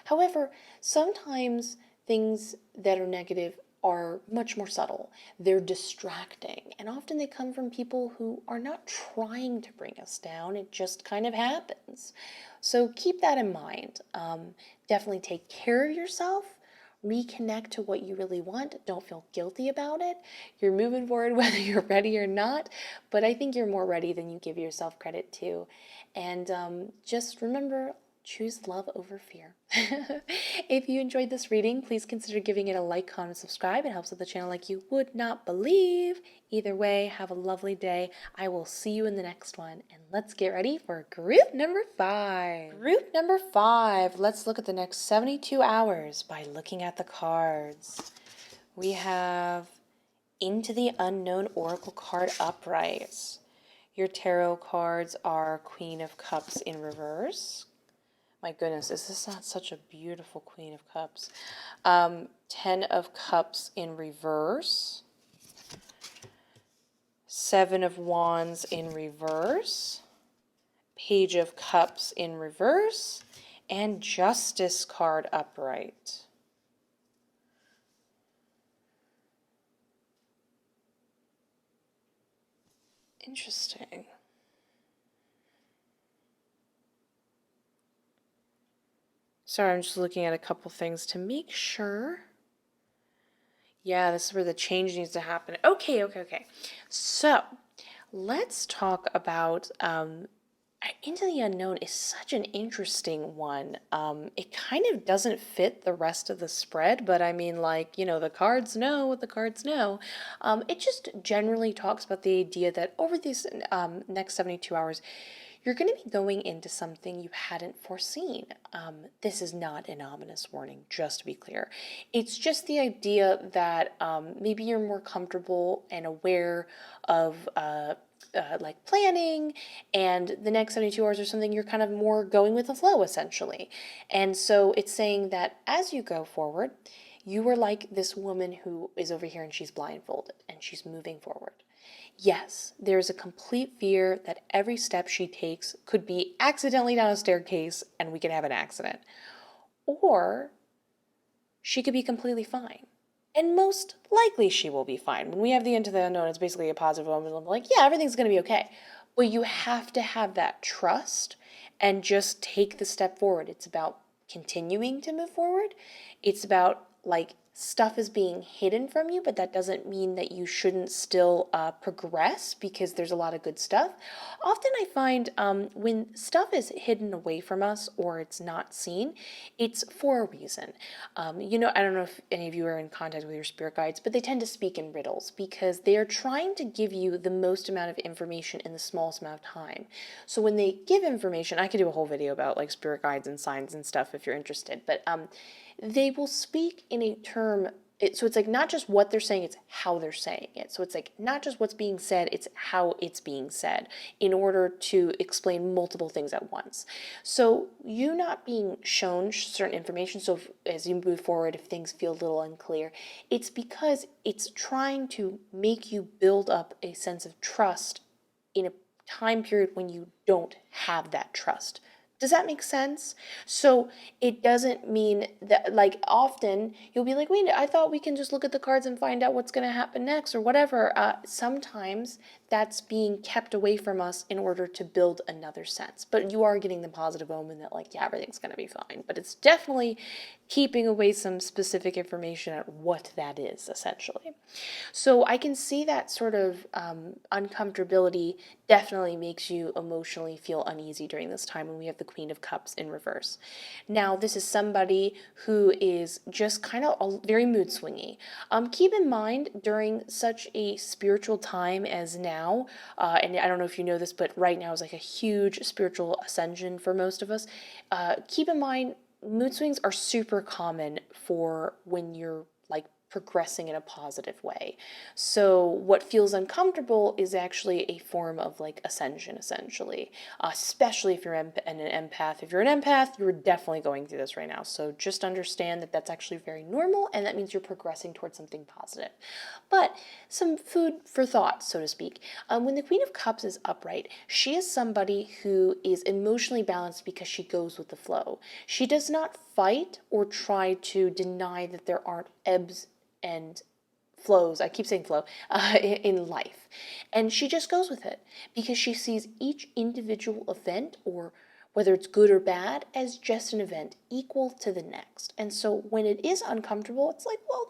However, sometimes things that are negative are much more subtle. They're distracting, and often they come from people who are not trying to bring us down. It just kind of happens. So keep that in mind. Definitely take care of yourself. Reconnect to what you really want. Don't feel guilty about it. You're moving forward whether you're ready or not, but I think you're more ready than you give yourself credit to. And just remember, choose love over fear. If you enjoyed this reading, please consider giving it a like, comment, subscribe. It helps with the channel like you would not believe. Either way, have a lovely day. I will see you in the next one. And let's get ready for group number 5. Group number 5. Let's look at the next 72 hours by looking at the cards. We have Into the Unknown Oracle card upright. Your tarot cards are Queen of Cups in reverse. My goodness, is this not such a beautiful Queen of Cups? 10 of Cups in reverse. 7 of Wands in reverse. Page of Cups in reverse. And Justice card upright. Interesting. Sorry, I'm just looking at a couple things to make sure. Yeah, this is where the change needs to happen. Okay. So, let's talk about Into the Unknown is such an interesting one. It kind of doesn't fit the rest of the spread, but I mean, like, the cards know what the cards know. It just generally talks about the idea that over these next 72 hours, you're going to be going into something you hadn't foreseen. This is not an ominous warning, just to be clear. It's just the idea that maybe you're more comfortable and aware of like planning, and the next 72 hours or something, you're kind of more going with the flow, essentially. And so it's saying that as you go forward, you are like this woman who is over here and she's blindfolded and she's moving forward. Yes, there's a complete fear that every step she takes could be accidentally down a staircase and we could have an accident. Or she could be completely fine. And most likely she will be fine. When we have the Into the Unknown, it's basically a positive moment of like, yeah, everything's going to be okay. But you have to have that trust and just take the step forward. It's about continuing to move forward. It's about like stuff is being hidden from you, but that doesn't mean that you shouldn't still progress, because there's a lot of good stuff. Often I find when stuff is hidden away from us or it's not seen, it's for a reason. I don't know if any of you are in contact with your spirit guides, but they tend to speak in riddles because they are trying to give you the most amount of information in the smallest amount of time. So when they give information, I could do a whole video about like spirit guides and signs and stuff if you're interested, but they will speak in a term. So it's like not just what they're saying, it's how they're saying it. So it's like not just what's being said, it's how it's being said in order to explain multiple things at once. So you not being shown certain information, so as you move forward, if things feel a little unclear, it's because it's trying to make you build up a sense of trust in a time period when you don't have that trust. Does that make sense? So it doesn't mean that, like, often you'll be like, wait, I thought we can just look at the cards and find out what's going to happen next or whatever. Sometimes that's being kept away from us in order to build another sense. But you are getting the positive omen that, like, yeah, everything's going to be fine. But it's definitely keeping away some specific information at what that is, essentially. So I can see that sort of uncomfortability definitely makes you emotionally feel uneasy during this time when we have the Queen of Cups in reverse. Now, this is somebody who is just kind of very mood swingy. Keep in mind, during such a spiritual time as now, and I don't know if you know this, but right now is like a huge spiritual ascension for most of us. Keep in mind, mood swings are super common for when you're like progressing in a positive way. So what feels uncomfortable is actually a form of like ascension, essentially, especially if you're an empath. If you're an empath, you're definitely going through this right now. So just understand that that's actually very normal, and that means you're progressing towards something positive. But some food for thought, so to speak. When the Queen of Cups is upright, she is somebody who is emotionally balanced because she goes with the flow. She does not fight or try to deny that there aren't ebbs and flows, I keep saying flow, in life. And she just goes with it because she sees each individual event, or whether it's good or bad, as just an event equal to the next. And so when it is uncomfortable, it's like, well,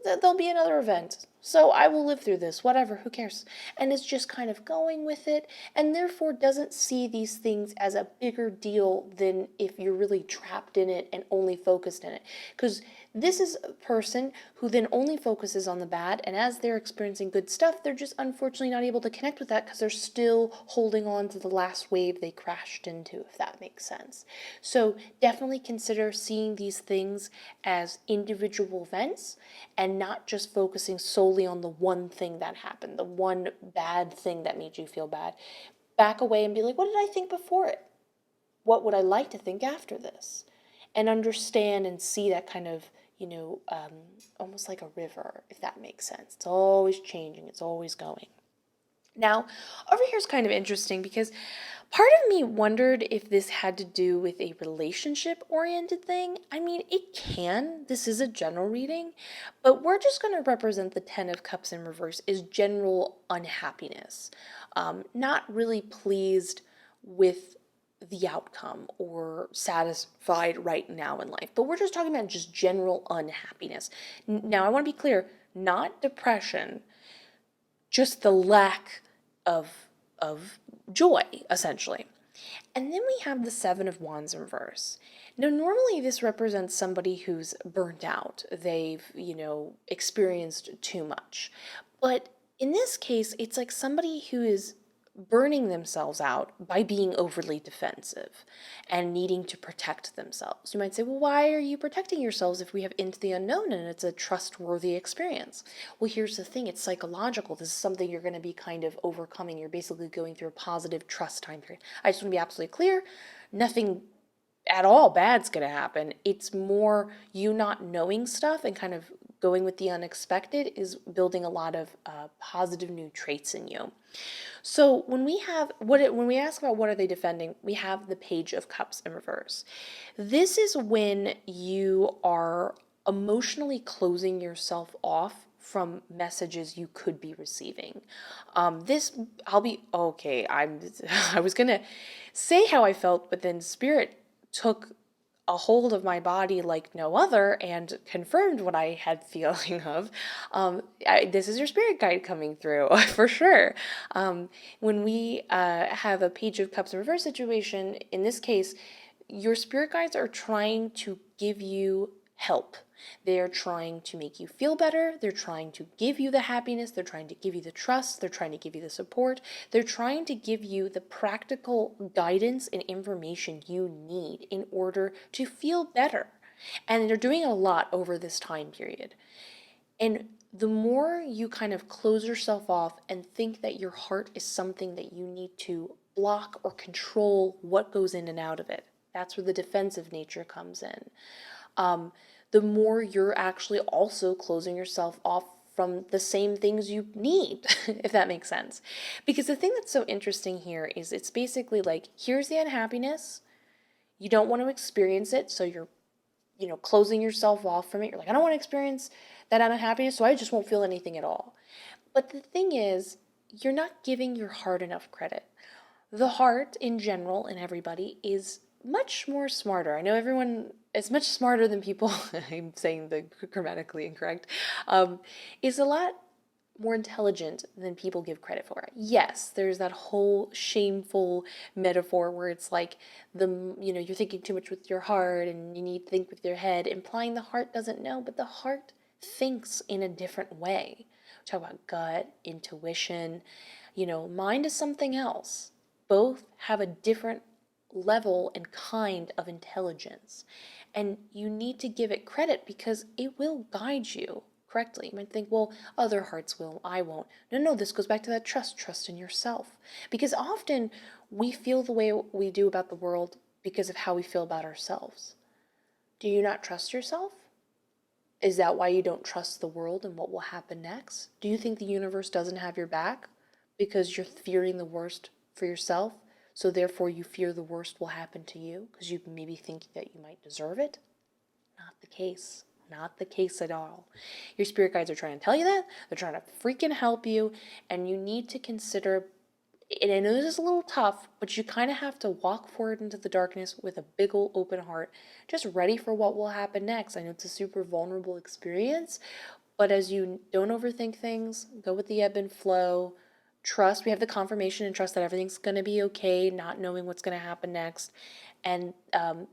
there'll be another event. So I will live through this, whatever, who cares? And it's just kind of going with it, and therefore doesn't see these things as a bigger deal than if you're really trapped in it and only focused in it. Because this is a person who then only focuses on the bad, and as they're experiencing good stuff, they're just unfortunately not able to connect with that because they're still holding on to the last wave they crashed into, if that makes sense. So definitely consider seeing these things as individual events and not just focusing solely on the one thing that happened, the one bad thing that made you feel bad. Back away and be like, what did I think before it? What would I like to think after this? And understand and see that kind of, almost like a river, if that makes sense. It's always changing, it's always going. Now, over here is kind of interesting because Part of me wondered if this had to do with a relationship-oriented thing. I mean, it can. This is a general reading, but we're just going to represent the Ten of Cups in reverse as general unhappiness. Not really pleased with the outcome or satisfied right now in life, but we're just talking about just general unhappiness. Now, I want to be clear, not depression, just the lack of joy, essentially. And then we have the Seven of Wands in reverse. Now, normally this represents somebody who's burnt out. They've, experienced too much. But in this case, it's like somebody who is burning themselves out by being overly defensive and needing to protect themselves. You might say, well, why are you protecting yourselves if we have into the unknown and it's a trustworthy experience? Well, here's the thing, it's psychological. This is something you're going to be kind of overcoming. You're basically going through a positive trust time period. I just want to be absolutely clear, nothing at all bad's going to happen. It's more you not knowing stuff and kind of going with the unexpected is building a lot of positive new traits in you. So when we ask about what are they defending, we have the Page of Cups in reverse. This is when you are emotionally closing yourself off from messages you could be receiving. I was gonna say how I felt, but then Spirit took a hold of my body like no other and confirmed what I had feeling of. This is your spirit guide coming through for sure. When we have a Page of Cups in reverse situation, in this case, your spirit guides are trying to give you help. They're trying to make you feel better. They're trying to give you the happiness. They're trying to give you the trust. They're trying to give you the support. They're trying to give you the practical guidance and information you need in order to feel better. And they're doing a lot over this time period. And the more you kind of close yourself off and think that your heart is something that you need to block or control what goes in and out of it, that's where the defensive nature comes in. The more you're actually also closing yourself off from the same things you need, if that makes sense. Because the thing that's so interesting here is it's basically like, here's the unhappiness. You don't want to experience it, so you're, closing yourself off from it. You're like, I don't want to experience that unhappiness, so I just won't feel anything at all. But the thing is, you're not giving your heart enough credit. The heart, in general, and everybody, is much more smarter. I know everyone is much smarter than people, I'm saying the grammatically incorrect, is a lot more intelligent than people give credit for. Yes, there's that whole shameful metaphor where it's like you're thinking too much with your heart and you need to think with your head, implying the heart doesn't know, but the heart thinks in a different way. We talk about gut, intuition, mind is something else. Both have a different level and kind of intelligence. And you need to give it credit because it will guide you correctly. You might think, well, other hearts will, I won't. No, this goes back to that trust in yourself. Because often we feel the way we do about the world because of how we feel about ourselves. Do you not trust yourself? Is that why you don't trust the world and what will happen next? Do you think the universe doesn't have your back because you're fearing the worst for yourself? So therefore you fear the worst will happen to you because you maybe think that you might deserve it? Not the case. Not the case at all. Your spirit guides are trying to tell you that. They're trying to freaking help you. And you need to consider, and I know this is a little tough, but you kind of have to walk forward into the darkness with a big old open heart, just ready for what will happen next. I know it's a super vulnerable experience, but as you don't overthink things, go with the ebb and flow, trust. We have the confirmation and trust that everything's going to be okay, not knowing what's going to happen next. And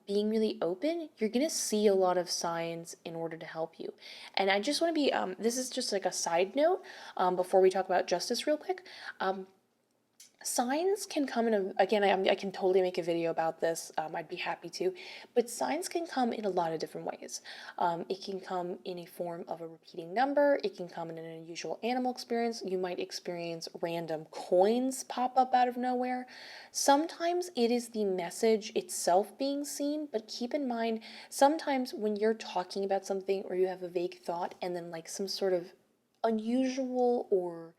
being really open, you're going to see a lot of signs in order to help you. And I just want to be, this is just like a side note before we talk about justice real quick. Signs can come in again, I can totally make a video about this. I'd be happy to. But signs can come in a lot of different ways. It can come in a form of a repeating number. It can come in an unusual animal experience. You might experience random coins pop up out of nowhere. Sometimes it is the message itself being seen, but keep in mind, sometimes when you're talking about something or you have a vague thought and then like some sort of unusual or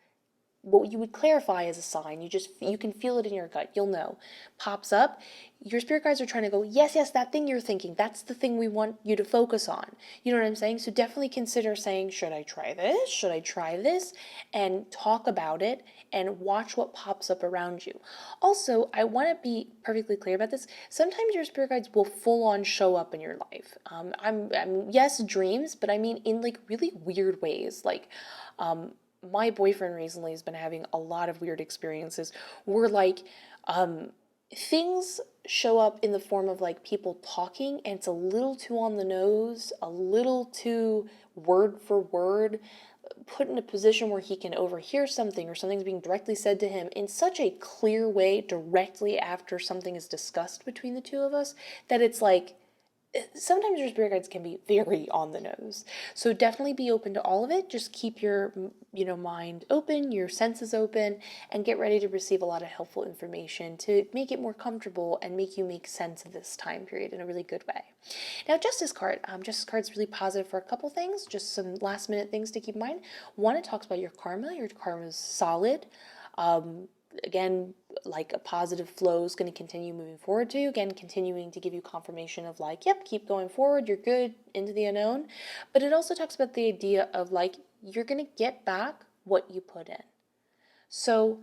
what you would clarify as a sign. You can feel it in your gut. You'll know. Pops up. Your spirit guides are trying to go, yes, yes, that thing you're thinking, that's the thing we want you to focus on. You know what I'm saying? So definitely consider saying, should I try this? Should I try this? And talk about it and watch what pops up around you. Also, I want to be perfectly clear about this. Sometimes your spirit guides will full on show up in your life. Yes, dreams, but I mean in like really weird ways. Like, my boyfriend recently has been having a lot of weird experiences where like things show up in the form of like people talking, and it's a little too on the nose, a little too word for word, put in a position where he can overhear something or something's being directly said to him in such a clear way directly after something is discussed between the two of us, that it's like sometimes your spirit guides can be very on the nose. So definitely be open to all of it. Just keep your, mind open, your senses open, and get ready to receive a lot of helpful information to make it more comfortable and make you make sense of this time period in a really good way. Now, Justice card. Justice card is really positive for a couple things, just some last minute things to keep in mind. One, it talks about your karma. Your karma is solid. Again, like a positive flow is going to continue moving forward to you. Again, continuing to give you confirmation of like, yep, keep going forward, you're good, into the unknown. But it also talks about the idea of like, you're going to get back what you put in. So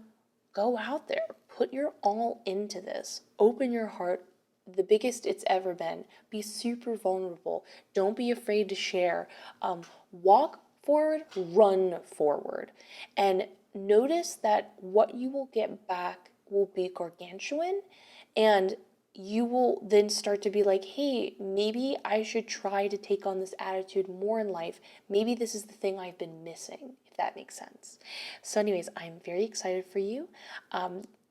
go out there, put your all into this, open your heart, the biggest it's ever been. Be super vulnerable. Don't be afraid to share. Walk forward, run forward. And notice that what you will get back will be gargantuan, and you will then start to be like, hey, maybe I should try to take on this attitude more in life. Maybe this is the thing I've been missing, if that makes sense. So anyways, I'm very excited for you.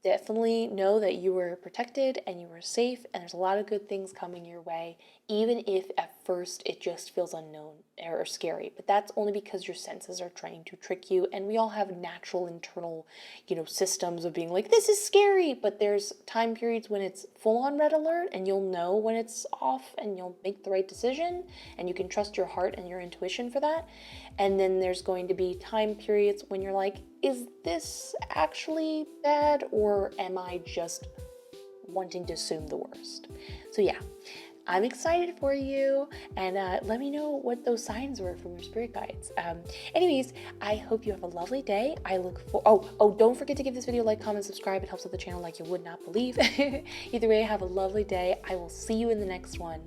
Definitely know that you were protected and you were safe, and there's a lot of good things coming your way, even if at first it just feels unknown or scary. But that's only because your senses are trying to trick you, and we all have natural internal, systems of being like, this is scary, but there's time periods when it's full on red alert, and you'll know when it's off, and you'll make the right decision, and you can trust your heart and your intuition for that. And then there's going to be time periods when you're like, is this actually bad, or am I just wanting to assume the worst? So yeah, I'm excited for you, and let me know what those signs were from your spirit guides. Anyways, I hope you have a lovely day. I look for, don't forget to give this video a like, comment, subscribe. It helps with the channel like you would not believe. Either way, have a lovely day. I will see you in the next one.